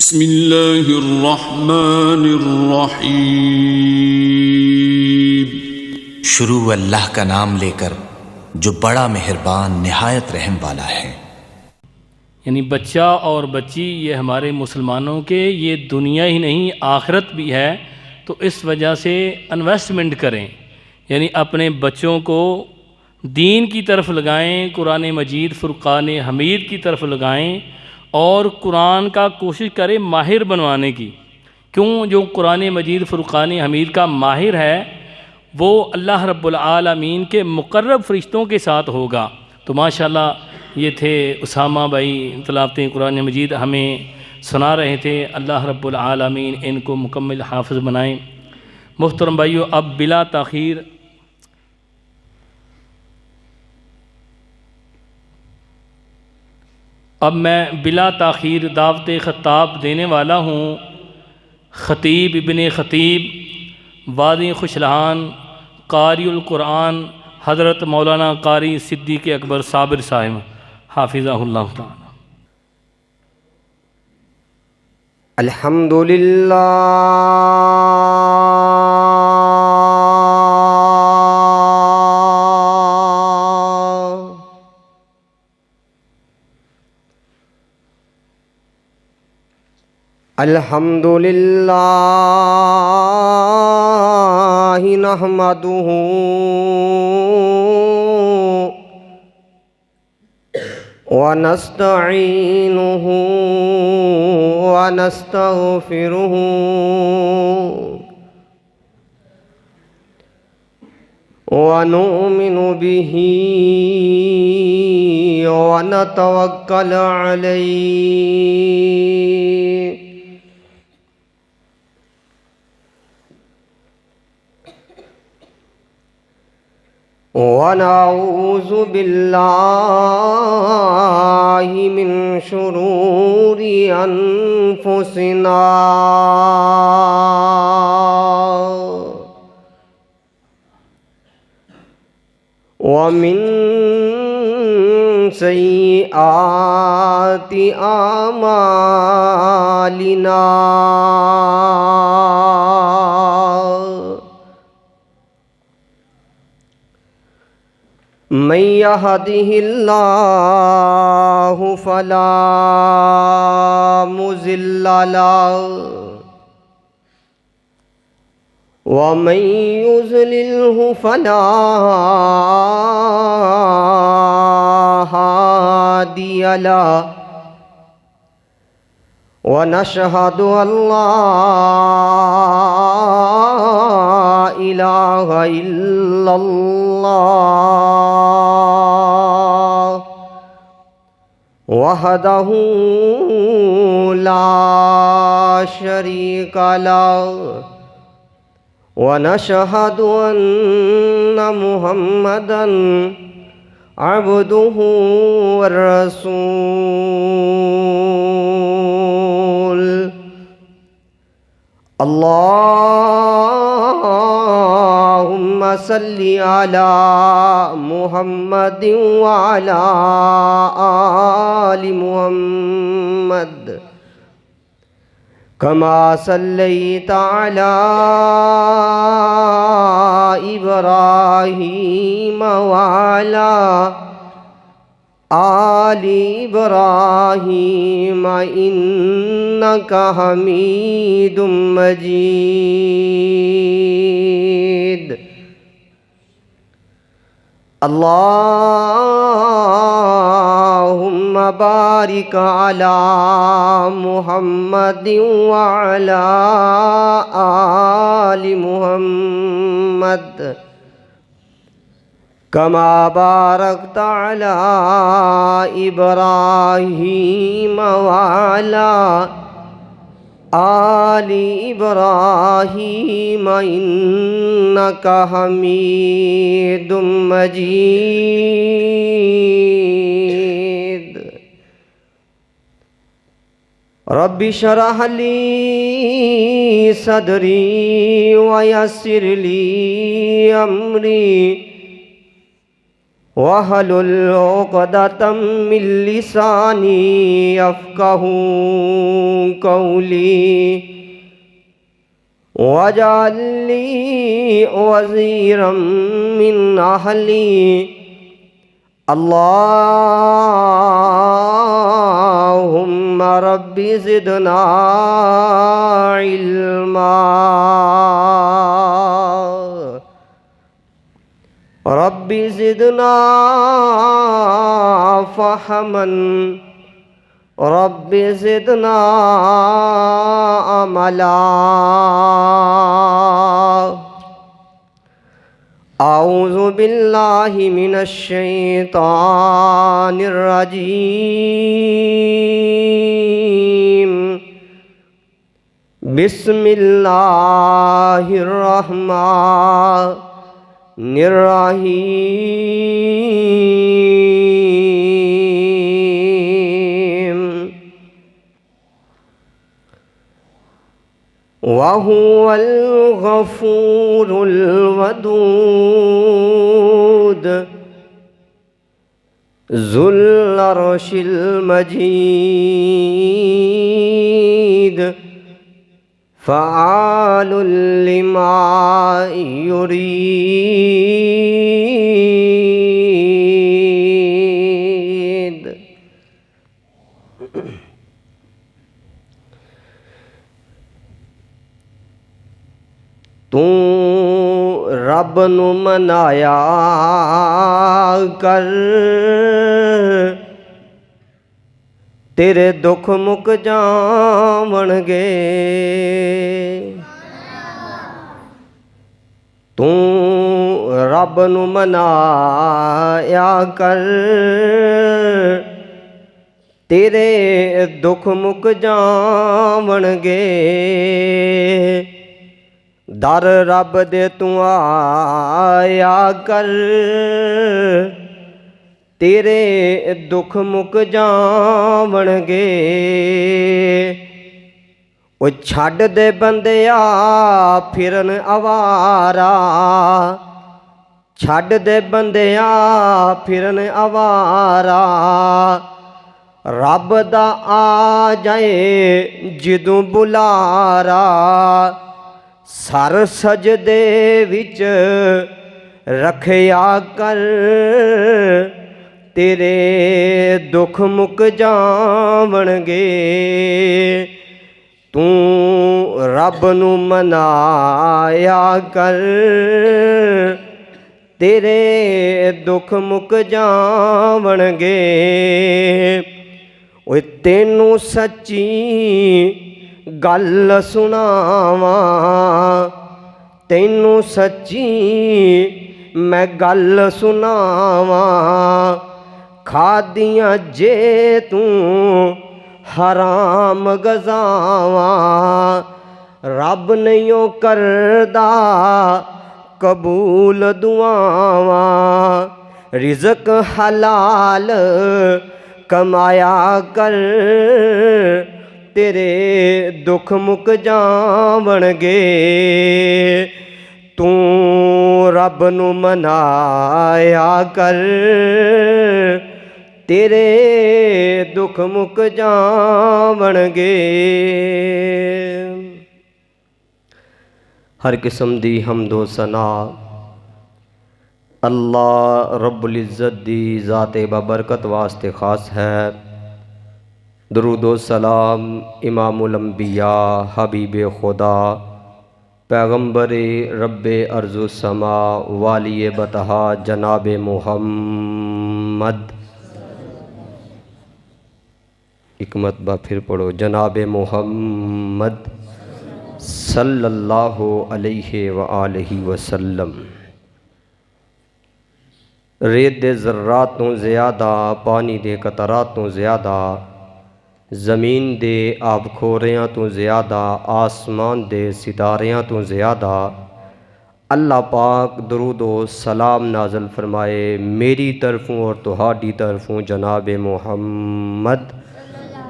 بسم اللہ الرحمن الرحیم۔ شروع اللہ کا نام لے کر جو بڑا مہربان نہایت رحم والا ہے۔ یعنی بچہ اور بچی یہ ہمارے مسلمانوں کے یہ دنیا ہی نہیں آخرت بھی ہے، تو اس وجہ سے انویسٹمنٹ کریں، یعنی اپنے بچوں کو دین کی طرف لگائیں، قرآن مجید فرقان حمید کی طرف لگائیں اور قرآن کا کوشش کریں ماہر بنوانے کی۔ کیوں؟ جو قرآن مجید فرقان حمید کا ماہر ہے وہ اللہ رب العالمین کے مقرب فرشتوں کے ساتھ ہوگا۔ تو ماشاءاللہ یہ تھے اسامہ بھائی تلاوت قرآن مجید ہمیں سنا رہے تھے، اللہ رب العالمین ان کو مکمل حافظ بنائیں۔ محترم بھائیو، اب بلا تاخیر دعوت خطاب دینے والا ہوں خطیب ابن خطیب وادی خوشلہان قاری القرآن حضرت مولانا قاری صدیق اکبر صابر صاحب حافظہ اللہ تعالی۔ الحمدللہ الحمدللہ نحمدہ ونستعینہ ونستغفرہ ونؤمن بہ ونتوکل علیہ ونعوذ باللہ من شرور انفسنا ومن سیئات اعمالنا من يهده الله فلا مضل له ومن يضلله فلا هادي له ونشهد أن لا إله إلا الله وحده لا شريك له ونشهد أن محمدًا عبده والرسول اللهم صل على محمد وعلى آل محمد كما صليت على إبراهيم وعلى آل إبراهيم إنك حميد مجيد اللهم بارك على محمد وعلى آل محمد كما باركت على إبراهيم وعلى آل إبراهيم إنك حميد مجيد رب اشرح لي صدري ويسر لي أمري وَاحْلُلْ عُقْدَةً مِّن لِّسَانِي يَفْقَهُوا قَوْلِي وَاجْعَل لِّي وَزِيرًا مِّنْ أَهْلِي اللهم رب زدنا علما رب زدنا فهما رب زدنا عملا اعوذ باللہ من الشیطان الرجیم بسم اللہ الرحمن الرحیم وَهُوَ الْغَفُورُ الْوَدُودُ ذُو الْعَرْشِ الْمَجِيدُ فَعَالٌ لِمَا يُرِيدُ تو رب نو منایا کر تیرے دکھ مک جاون گے تو رب نو منایا کر تیرے دکھ مک جاون گے در رب دے تو آیا کر تیرے دکھ مک جاون گے او چھڈ دے بندیا پھرن آوارا چھڈ دے بندیا پھرن آوارا رب دا آ جائے جدوں بلارا سر سجدے وچ رکھیا کر تیرے دکھ مک جاون گے تو رب نو منایا کر تیرے دکھ مک جاون گے اوے تینوں سچی گل سناواں تینوں سچی میں گل سناواں کھادیاں جے تو حرام غذاواں رب نہیں کردا قبول دعاواں رزق حلال کمایا کر تیرے دکھ مک جاون گے تو رب نو منایا کر تیرے دکھ مک جاون گے ہر قسم دی حمد و ثنا اللہ رب العزت دی ذات بابرکت واسطے خاص ہے درود و سلام امام الانبیاء حبیب خدا پیغمبر رب ارض و سما والی بطحا جناب محمد ایک مرتبہ پھر پڑھو جناب محمد صلی اللہ علیہ وآلہ وسلم ریت دے ذراتوں زیادہ پانی دے قطراتوں زیادہ زمین دے آب کھوریاں تو زیادہ آسمان دے ستاریاں تو زیادہ اللہ پاک درود و سلام نازل فرمائے میری طرفوں اور تہاڈی طرفوں جناب محمد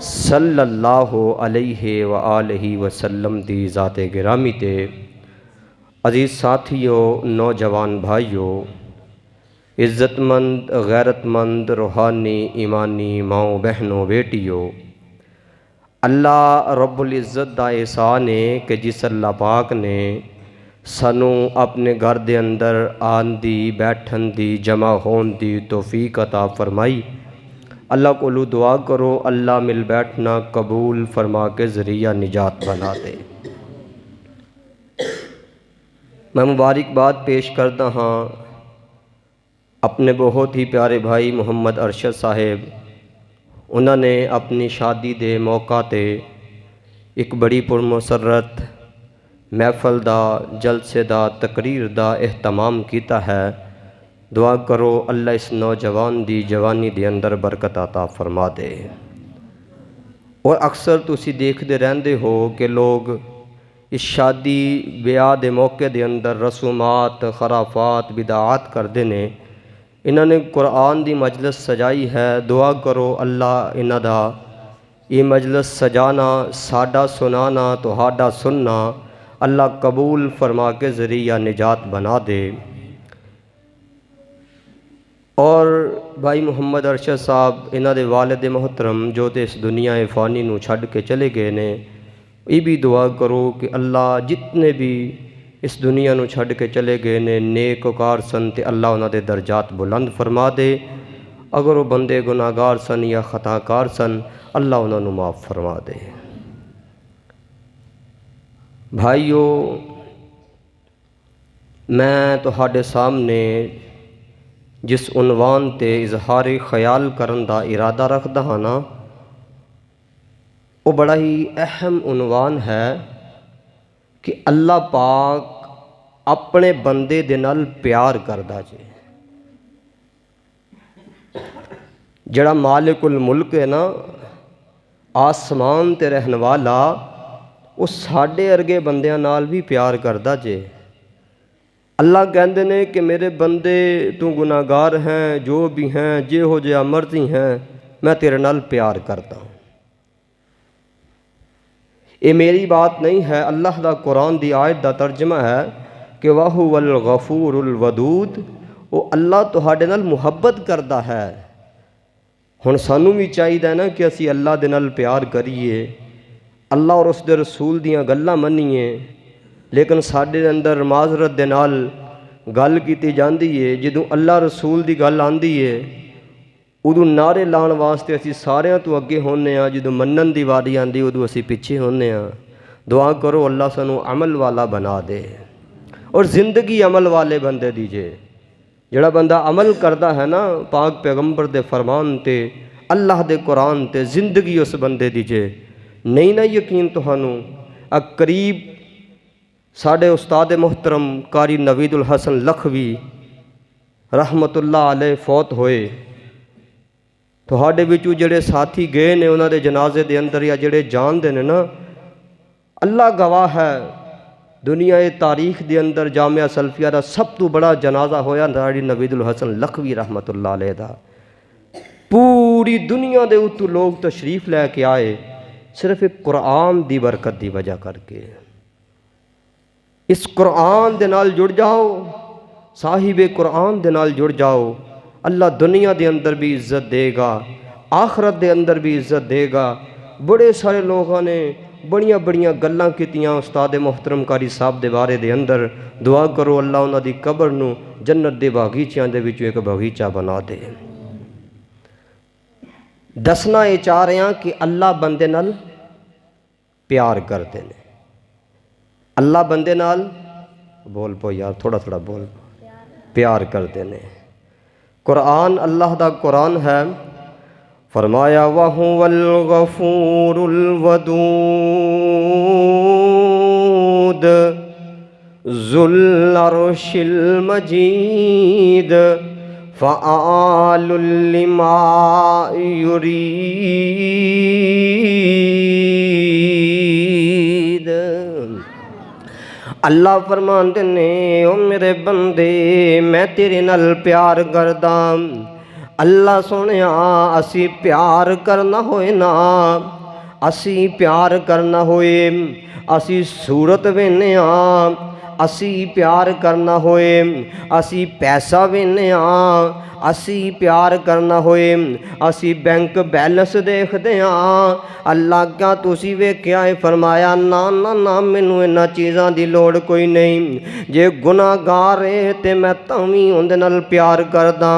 صلی اللہ علیہ وآلہ وسلم دی ذات گرامی تے عزیز ساتھیو نوجوان بھائیو عزت مند غیرت مند روحانی ایمانی ماؤں بہنوں بیٹیوں، اللہ رب العزت دا احسان ہے کہ جس اللہ پاک نے سانوں اپنے گھر دے اندر آن دی بیٹھن دی جمع ہون دی توفیق عطا فرمائی۔ اللہ کو دعا کرو اللہ مل بیٹھنا قبول فرما کے ذریعہ نجات بنا دے۔ میں مبارکباد پیش کرتا ہاں اپنے بہت ہی پیارے بھائی محمد ارشد صاحب، انہوں نے اپنی شادی دے موقع تے ایک بڑی پرمسرت محفل دا جلسے دا تقریر دا اہتمام کیتا ہے۔ دعا کرو اللہ اس نوجوان دی جوانی دے اندر برکت عطا فرما دے۔ اور اکثر تسی دیکھتے رہندے ہو کہ لوگ اس شادی بیاہ دے موقع دے اندر رسومات خرافات بدعات کردے نے۔ انہوں نے قرآن دی مجلس سجائی ہے، دعا کرو اللہ انہاں دا یہ مجلس سجانا ساڈا سنانا تہاڈا سننا اللہ قبول فرما کے ذریعہ نجات بنا دے۔ اور بھائی محمد ارشد صاحب انہاں دے والد محترم جو تے اس دنیا فانی نو چھڈ کے چلے گئے نے، یہ بھی دعا کرو کہ اللہ جتنے بھی اس دنیا نو چھڈ کے چلے گئے نے نیک وکار سن تے اللہ انہاں دے درجات بلند فرما دے۔ اگر وہ بندے گناہگار سن یا خطا کار سن اللہ انہاں نو معاف فرما دے۔ بھائیو، میں تہاڈے سامنے جس عنوان تے اظہار خیال کرن دا ارادہ رکھدا ہاں نا، وہ بڑا ہی اہم عنوان ہے کہ اللہ پاک اپنے بندے دے نال پیار کردا جے۔ جڑا مالک الملک ہے نا، آسمان تے رہن والا، وہ ساڈے ارگے بندیاں نال بھی پیار کردا جے۔ اللہ کہندے نے کہ میرے بندے تو گناہگار ہیں، جو بھی ہیں جے ہو جے مرضی ہیں، میں تیرے نال پیار کرتا ہوں۔ یہ میری بات نہیں ہے، اللہ دا قرآن دی آیت دا ترجمہ ہے کہ وَهُوَ الْغَفُورُ الْوَدُودُ، وہ اللہ تہاڈے نال محبت کردا ہے۔ ہن سانوں بھی چاہیے نا کہ اسی اللہ دے نال پیار کریے، اللہ اور اس دے رسول دیاں گلاں منیے، لیکن ساڈے اندر معذرت دے نال گل کیتی جاندی ہے جدوں اللہ رسول دی گل آندی ہے ادو نعرے لان واسطے اسی ساریاں تو اگے ہونے ہاں، جدوں منن دی واری آندی ادو اسی پیچھے ہونے ہاں۔ دعا کرو اللہ سانوں عمل والا بنا دے اور زندگی عمل والے بندے دیجے۔ جڑا بندہ عمل کردا ہے نا پاک پیغمبر دے فرمان تے اللہ دے قرآن تے، زندگی اس بندے دیجے۔ نہیں نا یقین تہانوں، قریب ساڈے استاد محترم قاری نوید الحسن لکھوی رحمت اللہ علیہ فوت ہوئے۔ تہاڈے وچوں جڑے ساتھی گئے نے انہاں دے جنازے دے اندر یا جڑے جان دے نے نا، اللہ گواہ ہے دنیا تاریخ دے اندر جامعہ سلفیہ دا سب تو بڑا جنازہ ہویا قاری نوید الحسن لکھوی رحمت اللہ علیہ دا۔ پوری دنیا دے اتوں لوگ تشریف لے کے آئے صرف ایک قرآن دی برکت دی وجہ کر کے۔ اس قرآن دے نال جڑ جاؤ، صاحب قرآن دے نال جڑ جاؤ، اللہ دنیا دے اندر بھی عزت دے گا، آخرت دے اندر بھی عزت دے گا۔ بڑے سارے لوگوں نے بڑیاں بڑیاں گلاں کیتیاں استاد محترم قاری صاحب دے بارے دے اندر۔ دعا کرو اللہ انہاں دی قبر نو جنت دے باغیچیاں دے وچوں ایک باغیچہ بنا دے۔ دسنا یہ چاہ رہے ہیں کہ اللہ بندے نال پیار کرتے ہیں۔ اللہ بندے نال بول پو یار، تھوڑا تھوڑا بول، پیار کرتے ہیں۔ قرآن اللہ دا قرآن ہے، فرمایا وَهُوَ الْغَفُورُ الْوَدُودُ ذُو الْعَرْشِ الْمَجِيدُ فَعَالٌ لِمَا يُرِيدُ۔ اللہ فرماندے نے او میرے بندے میں تیرے نال پیار کردا۔ اللہ سونیا اسی پیار کرنا ہوئے نا، اسی پیار کرنا ہوئے اسی صورت وینے ہاں، اسی پیار کرنا ہوئے اسی پیسہ وینے ہاں اسی پیار کرنا ہوئے اسی بینک بیلنس دیکھتے ہاں اللہ کیا تسی ویکھیا ہے فرمایا نا نا نا مینوں انہاں چیزاں دی لوڑ کوئی نہیں جے گناہگار ہے تے میں تاویں اندے نال پیار کردا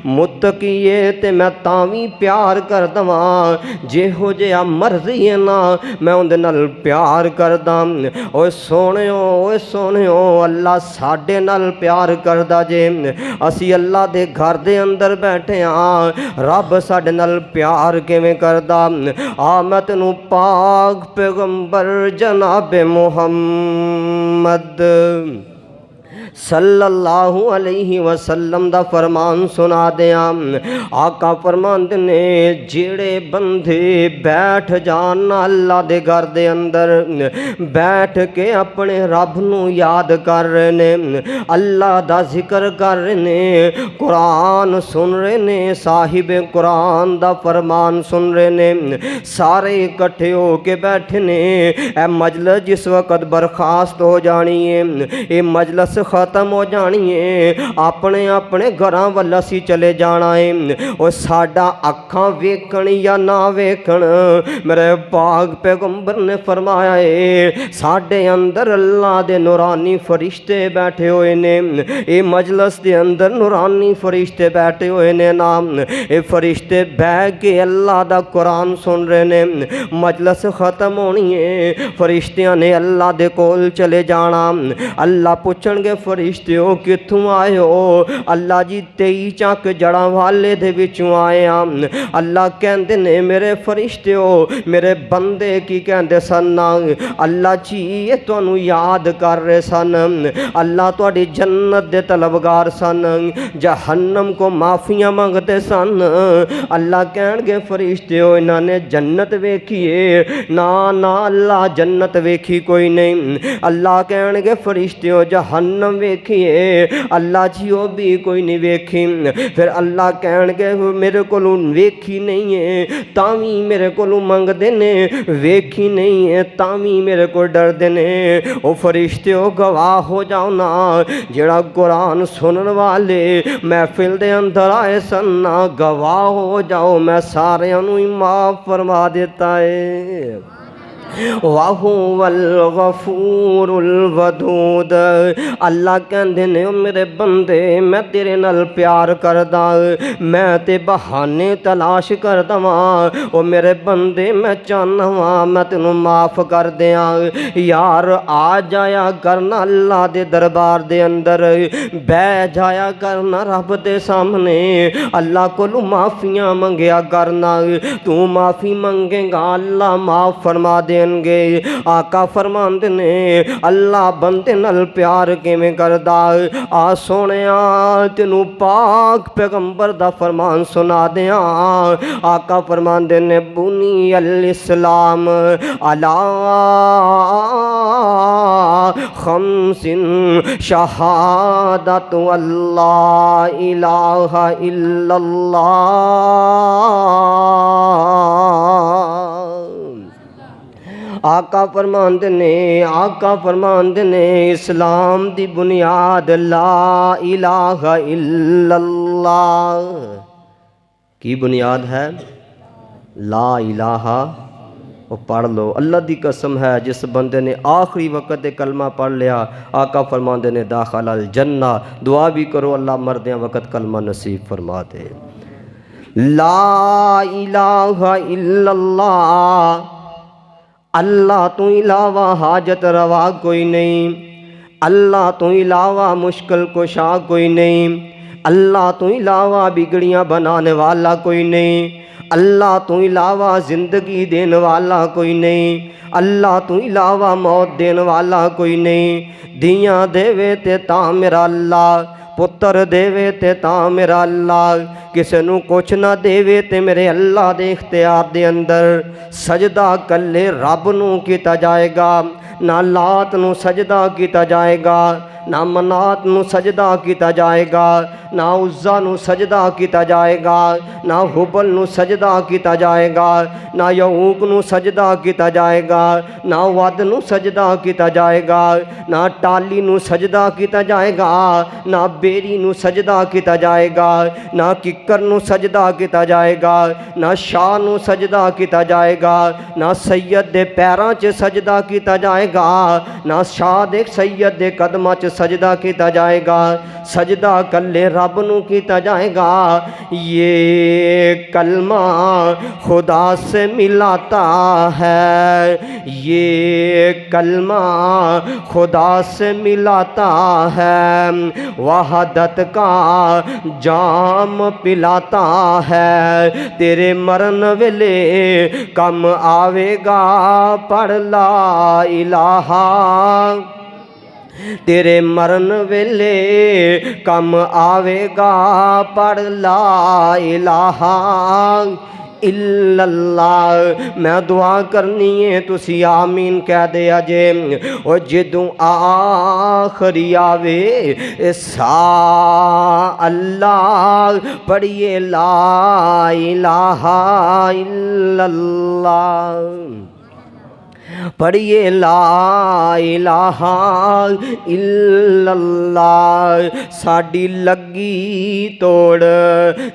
متقی ہے تے میں تاویں پیار کردا واں جے ہو جیا مرضی ہے نا میں اندے نال پیار کردا اوے سونیو اللہ ساڈے نال پیار کردا جے اسی اللہ دے گھر دے اندر بیٹھے ہاں رب ساڈے نال پیار کیویں کردا میں تینوں پاک پیغمبر جناب محمد صلی اللہ علیہ وسلم دا فرمان سنا دیاں آقا فرماندے نے جیڑے بندے بیٹھ جان اللہ دے گھر دے اندر بیٹھ کے اپنے رب نو یاد کر رہے نے اللہ دا ذکر کر رہے نے قرآن سن رہے نے صاحب قرآن دا فرمان سن رہے نے سارے اکٹھے ہو کے بیٹھے نے اے مجلس جس وقت برخاست ہو جانی ہے اے مجلس ختم ہو جانی ہے اپنے اپنے گھراں ول اسی چلے جانا ہے او ساڈا اکھاں ویکھن یا نہ ویکھن میرے پاک پیغمبر نے فرمایا ہے ساڈے اندر اللہ دے نورانی فرشتے بیٹھے ہوئے نے اے مجلس دے اندر نورانی فرشتے بیٹھے ہوئے نے نام اے فرشتے بیٹھ کے اللہ دا قرآن سن رہے نے مجلس ختم ہونی ہے فرشتیاں نے اللہ دے کول چلے جانا اللہ پوچھن گے فرشتیو کتھوں آئے ہو اللہ جی 23 چک جڑاں والے دے وچوں آئے ہاں اللہ کہندے نے میرے فرشتیو میرے بندے کی کہندے سن اللہ جی یہ تانوں یاد کر رہے سن اللہ تہاڈی جنت دے طلبگار سن جہنم کو معافیاں منگتے سن اللہ کہن گے فرشتیو انہاں نے جنت ویکھیے نا اللہ جنت ویکھی کوئی نہیں اللہ کہن گے فرشتیو جہنم ویکھیے اللہ جی وہ بھی کوئی نہیں ویکھی پھر اللہ کہن گے میرے کولوں ویکھی نہیں ہے تاویں میرے کولوں منگدے نے ویکھی نہیں ہے تاویں میرے کو ڈردے نے او فرشتیو گواہ ہو جاؤ نا جڑا قرآن سنن والے محفل دے اندر آئے سن گواہ ہو جاؤ میں ساریاں نوں معاف فرما دیتا ہے وَهُوَ الْغَفُورُ الْوَدُودُ اللہ کہندے نے میرے بندے میں تیرے نال پیار کردا میں تے بہانے تلاش کردا واں او میرے بندے میں چاہنا واں میں تینوں معاف کر دیاں یار آ جایا کرنا اللہ دے دربار دے اندر بہ جایا کرنا رب دے سامنے اللہ کولوں معافیاں منگیا کرنا تو معافی منگے گا اللہ معاف فرما دے گے آقا فرماندے نے اللہ بندے نال پیار کیویں کردا آ سونیا تینوں پاک پیغمبر دا فرمان سنا دیاں آقا فرماندے نے بنی الاسلام علی خمس شہادت اللہ الہ الا اللہ آقا فرماندے نے اسلام دی بنیاد لا الہ الا اللہ کی بنیاد ہے لا الہ وہ پڑھ لو اللہ دی قسم ہے جس بندے نے آخری وقت دے کلمہ پڑھ لیا آقا فرماندے نے داخل الجنہ دعا بھی کرو اللہ مردیاں وقت کلمہ نصیب فرما دے لا الہ الا اللہ اللہ تو علاوہ حاجت روا کوئی نہیں اللہ تو علاوہ مشکل کشا کوئی نہیں اللہ تو علاوہ بگڑیاں بنانے والا کوئی نہیں اللہ تو علاوہ زندگی دینے والا کوئی نہیں اللہ تو علاوہ موت دینے والا کوئی نہیں دیاں دے تے تا میرا اللہ پتر دے تے تا میرا اللہ کسے نو کچھ نہ دے تے میرے اللہ دے اختیار دے اندر سجدہ کلے رب نو کیتا جائے گا نہ لات نو سجدہ کیتا جائے گا نہ منات نو سجدہ کیتا جائے گا، نہ عزا نو سجدہ کیتا جائے گا، نہ حبل نو سجدہ کیتا جائے گا، نہ یعوق نو سجدہ کیتا جائے گا، نہ ود نو سجدہ کیتا جائے گا، نہ ٹالی نو سجدہ کیتا جائے گا، نہ بیری نو سجدہ کیتا جائے گا، نہ ککر نو سجدہ کیتا جائے گا، نہ شاہ نو سجدہ کیتا جائے گا، نہ سید دے پیراں چ سجدہ کیتا جائے گا، نہ شاہ دے سید دے قدماں چ سجدہ کیتا جائے گا، سجدہ کلے رب نو کیتا جائے گا۔ یہ کلمہ خدا سے ملاتا ہے، یہ کلمہ خدا سے ملاتا ہے، وحدت کا جام پلاتا ہے، تیرے مرن ویلے کم آوے گا پڑھ لا الہ، تیرے مرن ویلے کم آوے گا پڑھ لا الہ الا اللہ۔ میں دعا کرنی ہے تسی آمین کہہ دے اجے، او جدوں آخری آوے سا اللہ پڑھیے لا الہ الا اللہ، پڑھیے لا الہ الا اللہ۔ ساڈی لگی توڑ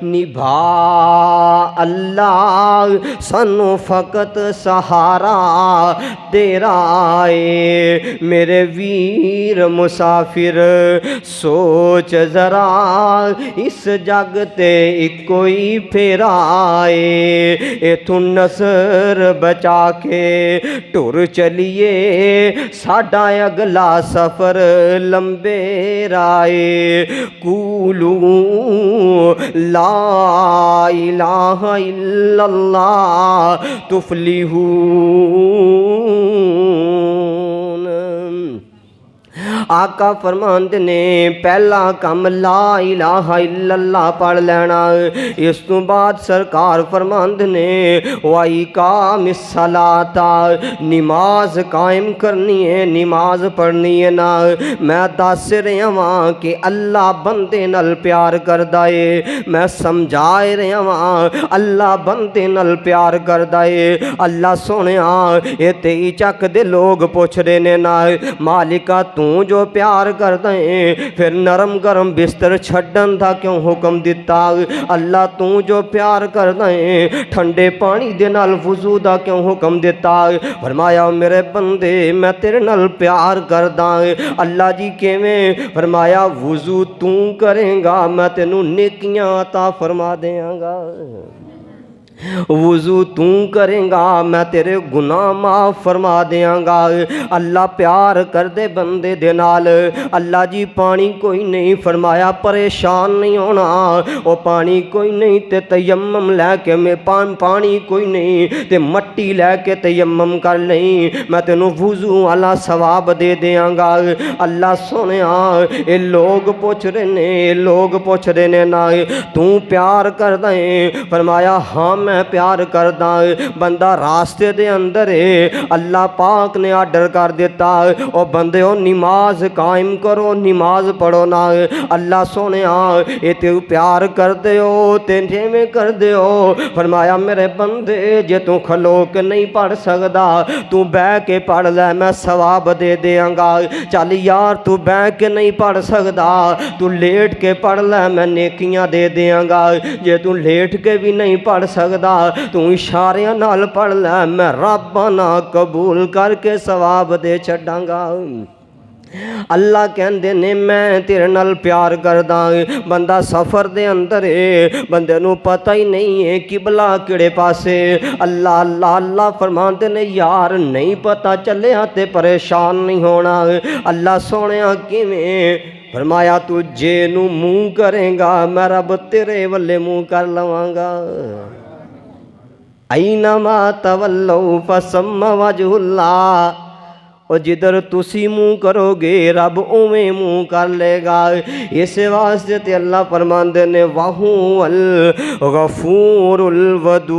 نبھا اللہ، سانو فقط سہارا تیرا اے، میرے ویر مسافر سوچ ذرا، اس جگ تے اکو ہی پھیرا اے، ایتھوں نصر بچا کے ٹر چلیے، ساڈا اگلا سفر لمبے رائے، قولو لا الہ الا اللہ تفلحون۔ آقا فرماندے نے پہلا کم لا الہ الا اللہ پڑھ لینا، اس تو بعد سرکار فرماندے نے وَإِقَامِ الصَّلَاةَ، نماز قائم کرنی ہے، نماز پڑھنی ہے نا۔ میں دس رہا ہاں کہ اللہ بندے نال پیار کردا ہے، میں سمجھائے رہا ہاں اللہ بندے نال پیار کردا ہے۔ اللہ سونیا اے تئی چک دے لوگ پوچھ رہے نے نا، مالکا تو جو پیار کردا ہے پھر نرم گرم بستر چھڈن دا کیوں حکم دیتا؟ اللہ تو جو پیار کردا ہے ٹھنڈے پانی دے نال وضو دا کیوں حکم دیتا؟ فرمایا میرے بندے میں تیرے نال پیار کردا۔ اللہ جی کیویں؟ فرمایا وضو تو کریں گا میں تینوں نیکیاں عطا فرما دیاں گا، وضو تو کریں گا میں تیرے گناہ معاف فرما دیاں گا۔ اللہ پیار کر دے بندے دے نال۔ اللہ جی پانی کوئی نہیں، فرمایا پریشان نہیں ہونا، او پانی کوئی نہیں تے تیمم لے کے میں پانی کوئی نہیں تے مٹی لے کے تیمم کر لیں، میں تینوں وضو والا ثواب دے دیاں گا۔ اللہ سونیا اے لوگ پوچھ رہے نے، لوگ پوچھ رہے نے نا تو پیار کردا ہے؟ فرمایا ہاں میں پیار کردا۔ بندہ راستے دے اندر ہے، اللہ پاک نے آرڈر کر دیتا او بندیو نماز قائم کرو، نماز پڑھو نا۔ اللہ سونیا اے تے پیار کر دیو تے جویں کر دیو۔ فرمایا میرے بندے جے تو کھلو کے نہیں پڑھ سکدا تو بیٹھ کے پڑھ لے، میں ثواب دے دیاں گا۔ چل یار تو بیٹھ کے نہیں پڑھ سکدا تو لیٹ کے پڑھ لے، میں نیکیاں دے دیاں گا۔ جے تو لیٹ کے بھی نہیں پڑھ سکدا تو اشاریاں نال پڑھ لے، میں ربنا قبول کر کے ثواب دے چھڈاں گا۔ اللہ کہندے نے میں تیرے نال پیار کردا۔ بندہ سفر دے اندر ہے، بندے نو پتہ ہی نہیں ہے قبلہ کیڑے پاسے، اللہ اللہ اللہ فرماندے نے یار نہیں پتہ چلیا تے پریشان نہیں ہونا۔ اللہ سونیا کیویں؟ فرمایا تو جے نو منہ کریں گا میں رب تیرے ولے منہ کر لواں گا۔ اینما تولوا فثم وجہ اللہ، اور جدھر تسی منہ کرو گے رب اویں منہ کر لے گا۔ اس واسطے تے اللہ فرماندے نے وَهُوَ الْغَفُورُ الْوَدُودُ،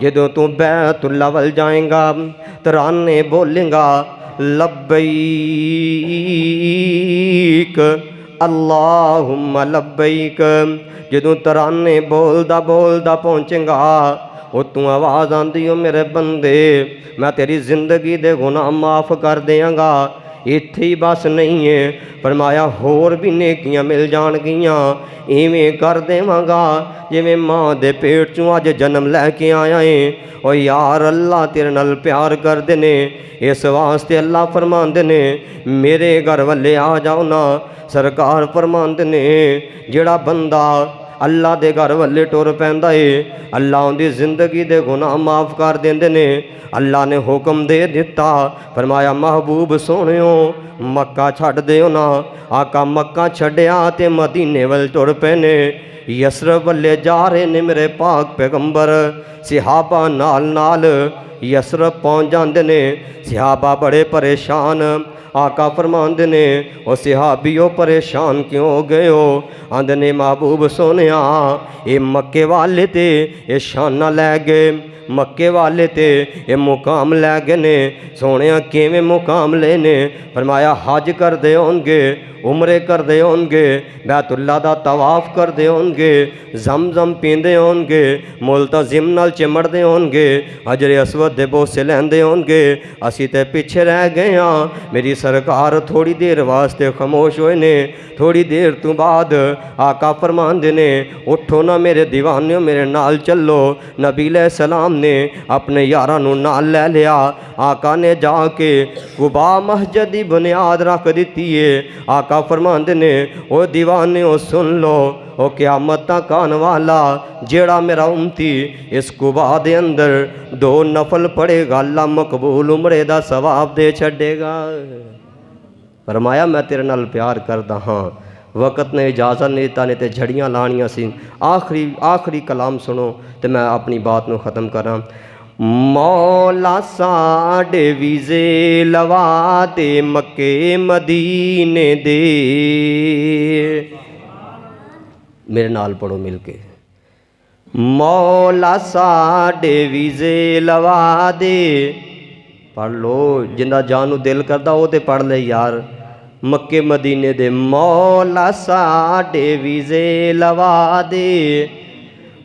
جدوں تو بیت اللہ ول جائیں گا ترانے بولیں گا لبیک اللہم لبیک، جدوں ترانے بولدا پہنچیں گا اتوں آواز آندی ہو میرے بندے میں تیری زندگی دے گناہ معاف کر دیاں گا۔ اتھے ہی بس نہیں ہے، فرمایا ہور بھی نیکیاں مل جان گیاں، ایویں کر دیواں گا جویں ماں دے پیٹ چوں اج جنم لے کے آیا ہے۔ او یار اللہ تیرے نال پیار کردے نے، اس واسطے اللہ فرماندے نے میرے گھر والے آ جاؤ نا۔ سرکار فرماندے نے جڑا بندہ اللہ دے گھر والے ٹر پیندا ہے اللہ ان دی زندگی دے گناہ معاف کر دیندے نے۔ اللہ نے حکم دے دیتا، فرمایا محبوب سونیو مکہ چھڈ دیو نا۔ آقا مکہ چھڈیا تے مدینے ول ٹر پے نے، یسرب والے جا رہے نے میرے پاک پیغمبر، صحابہ نال یسرب پہنچ جاندے نے۔ صحابہ بڑے پریشان، آقا فرماندے نے او صحابیوں پریشان کیوں ہو گئے ہو؟ آندے نے محبوب سونیا اے مکے والے تے اے شانہ لے گئے، مکے والے تے اے مقام لے گئے نے۔ سونیا کیویں مقام لے نے؟ فرمایا حج کر دے ہونگے، عمرے کر دے ہونگے، بیت اللہ دا طواف کر دے ہونگے، زمزم پیندے ہونگے، ملتزم نال چمڑ دے ہونگے، حجر اسود دے بوسے لیندے ہونگے۔ اسی تے پیچھے رہ گئے ہاں۔ میری سرکار تھوڑی دیر واسطے خاموش ہوئے نے، تھوڑی دیر تو بعد آقا فرماندے نے اٹھو نا میرے دیوانیوں میرے نال چلو۔ نبی علیہ السلام نے اپنے یاراں نوں نال لے لیا۔ آقا نے جا کے قباء مسجد دی بنیاد رکھ دیتی ہے۔ آقا فرماندے نے او دیوانیوں سن لو، او قیامت تک آن والا جیڑا میرا امتی اس قباء دے اندر 2 نفل پڑھے گا اللہ مقبول عمرے دا ثواب دے چھڈے گا۔ فرمایا میں تیرے نال پیار کردا ہاں، وقت نے اجازت نہیں دیتا نہیں تے جھڑیاں لانیاں سی۔ آخری کلام سنو تے میں اپنی بات نو ختم کراں۔ مولا ساڈے ویزے لوا دے مکے مدینے دے، میرے نال پڑھو مل کے، مولا ساڈے ویزے لوا دے، پڑھ لو جنہ جانو دل کردا وہ تے پڑھ لے یار، مکے مدینے دے مولا ساڈے ویزے لوا دے،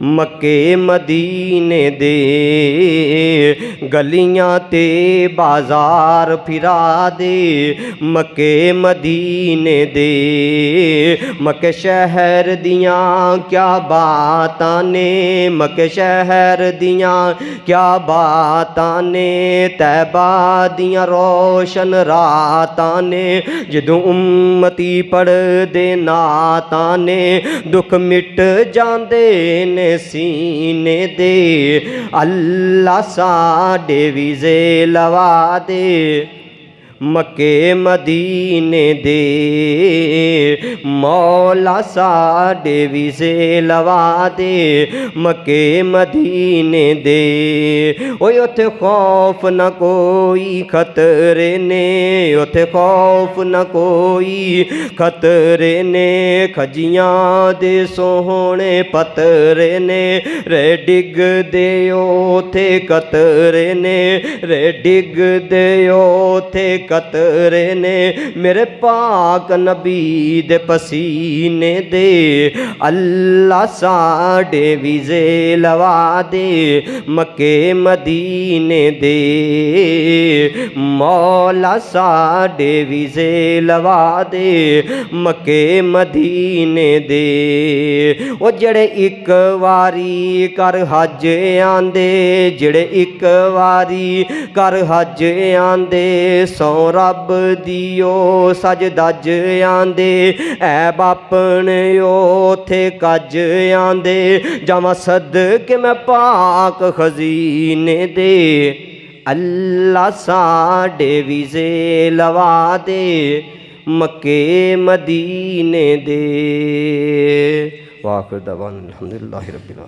مکے مدینے دے گلیاں تے بازار پھرا دے، مکے مدینے دے مکے شہر دیاں کیا باتاں نے، مکے شہر دیاں کیا باتاں نے، طیبہ دیاں روشن راتاں نے، جدوں امتی پڑھ دے نعتاں نے، دکھ مٹ جاندے نے سینے دے، اللہ ساڈے ویزے لوا دے، مکے مدینے دے، مولا ساڈے ویزے لوا دے، مکے مدینے دے، اوے اتھے خوف نہ کوئی خطرے نے، اتھے خوف نہ کوئی خطرے نے، کھجیاں دے سوہنے پترے نے، رے ڈگ دے اوتھے قطرے نے، رے ڈگ دے اوتھے قطرے نے، میرے پاک نبی دے پسینے دے، اللہ ساڈے ویزے لوا دے، مکے مدینے دے، مولا ساڈے ویزے لوا دے، مکے مدینے دے، وہ جڑے ایک واری کر حج آندے، جڑے ایک واری کر حج آندے، سو رب دیو سج دج آندے، عیب اپنے اوتھے کج آندے، جاواں صدقے میں پاک خزینے دے، اللہ ساڈے ویزے لوا دے، مکے مدینے دے۔ وآخر دعوانا الحمدللہ رب العالمین۔